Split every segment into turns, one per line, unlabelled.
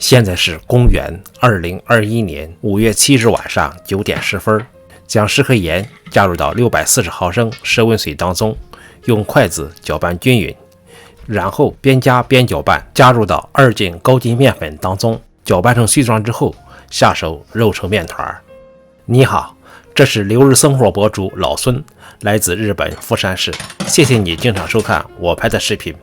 现在是公元2021年5月7日晚上9点10分，将10克盐加入到640毫升室温水当中，用筷子搅拌均匀，然后边加边搅拌，加入到2斤高筋面粉当中，搅拌成碎状之后，下手揉成面团。你好，这是留日生活博主老孙，来自日本富山市，谢谢你经常收看我拍的视频。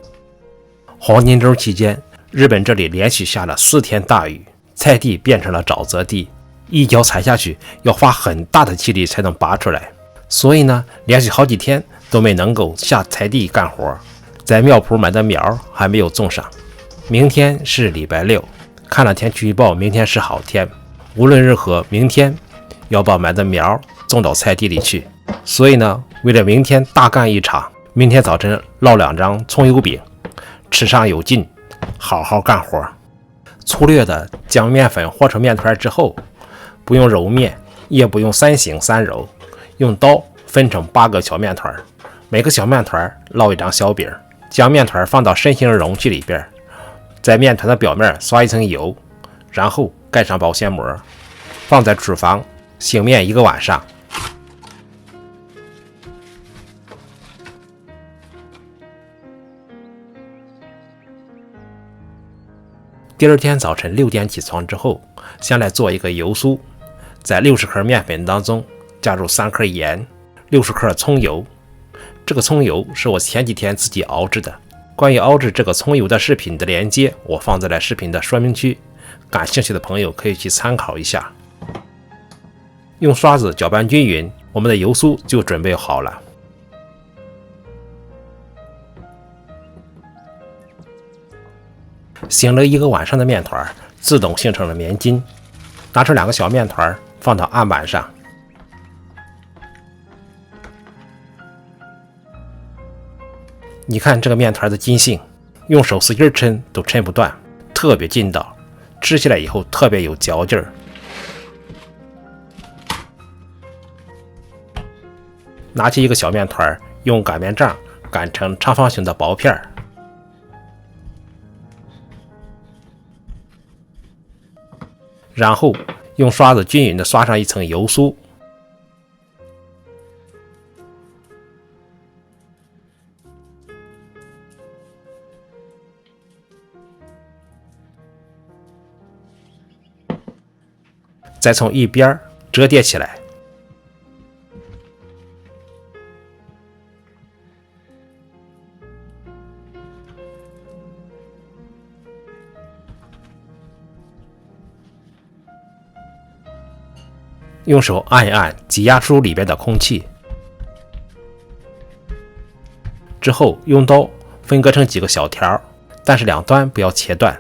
黄金周期间，日本这里连续下了4天大雨，菜地变成了沼泽地，一脚踩下去要花很大的气力才能拔出来，所以呢，连续好几天都没能够下菜地干活，在苗圃买的苗还没有种上。明天是礼拜6，看了天气预报，明天是好天。无论如何，明天要把买的苗种到菜地里去。所以呢，为了明天大干一场，明天早晨烙2张葱油饼，吃上有劲，好好干活。粗略的将面粉和成面团之后，不用揉面，也不用3醒3揉，用刀分成8个小面团，每个小面团烙1张小饼，将面团放到深型容器里边，在面团的表面刷一层油，然后盖上保鲜膜，放在厨房醒面1个晚上。第二天早晨6点起床之后，先来做一个油酥，在60克面粉当中加入3克盐，60克葱油。这个葱油是我前几天自己熬制的，关于熬制这个葱油的视频的连接我放在了视频的说明区，感兴趣的朋友可以去参考一下。用刷子搅拌均匀，我们的油酥就准备好了。醒了1个晚上的面团自动形成了面筋，拿出2个小面团放到案板上，你看这个面团的筋性，用手使劲抻都抻不断，特别劲道，吃起来以后特别有嚼劲儿。拿起一个小面团，用擀面杖擀成长方形的薄片，然后用刷子均匀地刷上一层油酥，再从一边折叠起来。用手按一按，挤压出里边的空气，之后用刀分割成几个小条，但是两端不要切断。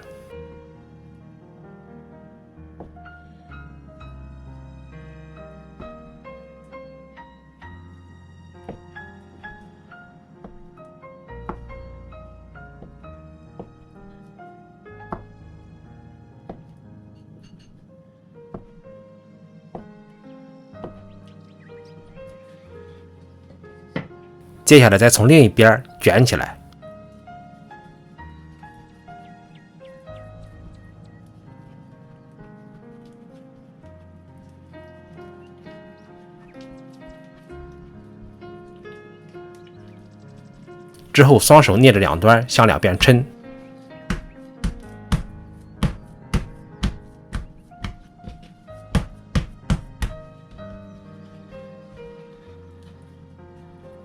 接下来再从另一边卷起来，之后双手捏着两端向两边抻，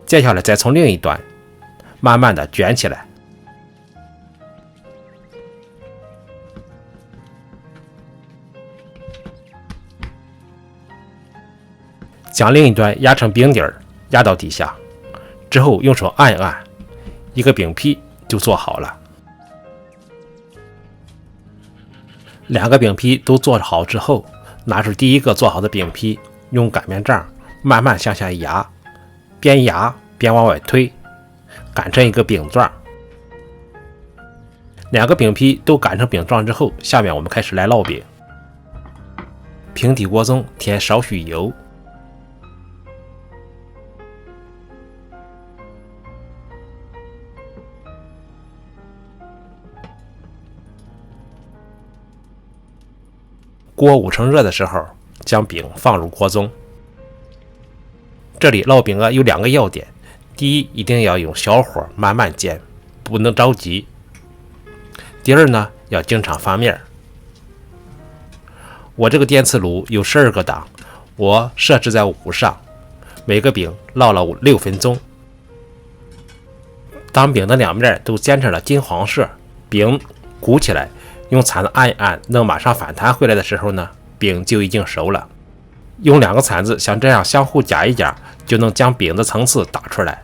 接下来再从另一端慢慢的卷起来，将另一端压成饼底儿，压到底下，之后用手按一按，一个饼坯就做好了。2个饼坯都做好之后，拿出第一个做好的饼坯，用擀面杖慢慢向下压，边压边往外推，擀成一个饼状。2个饼坯都擀成饼状之后，下面我们开始来烙饼。平底锅中添少许油，锅5成热的时候，将饼放入锅中。这里烙饼有2个要点：第一，一定要用小火慢慢煎，不能着急；第二呢，要经常翻面。我这个电磁炉有12个档，我设置在5上，每个饼烙了6分钟。当饼的2面都煎成了金黄色，饼鼓起来，用铲子按一按，能马上反弹回来的时候呢，饼就已经熟了。用2个铲子像这样相互夹一夹，就能将饼的层次打出来。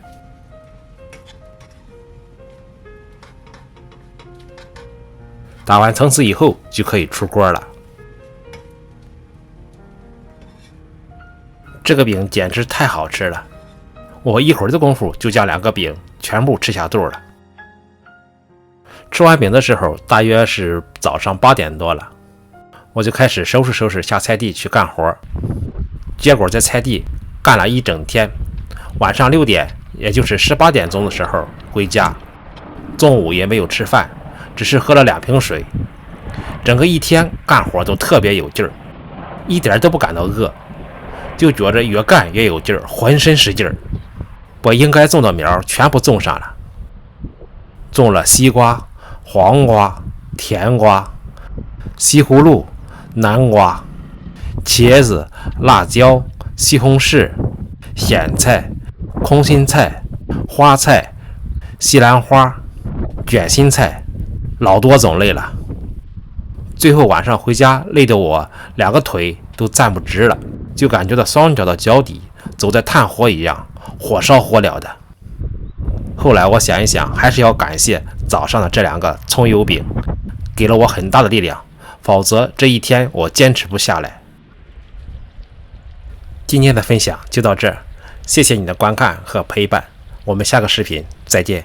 打完层次以后，就可以出锅了。这个饼简直太好吃了，我一会儿的功夫就将2个饼全部吃下肚了。吃完饼的时候，大约是早上8点多了，我就开始收拾下菜地去干活。结果在菜地干了一整天，晚上6点，也就是18点钟的时候回家。中午也没有吃饭，只是喝了2瓶水。整个一天干活都特别有劲儿，一点都不感到饿，就觉着越干越有劲儿，浑身使劲儿。我应该种的苗全部种上了，种了西瓜、黄瓜、甜瓜、西葫芦、南瓜、茄子、辣椒、西红柿、咸菜、空心菜、花菜、西兰花、卷心菜，老多种类了。最后晚上回家累得我2个腿都站不直了，就感觉到双脚的脚底走在炭火一样，火烧火燎的。后来我想一想，还是要感谢早上的这2个葱油饼，给了我很大的力量，否则这一天我坚持不下来。今天的分享就到这儿，谢谢你的观看和陪伴，我们下个视频再见。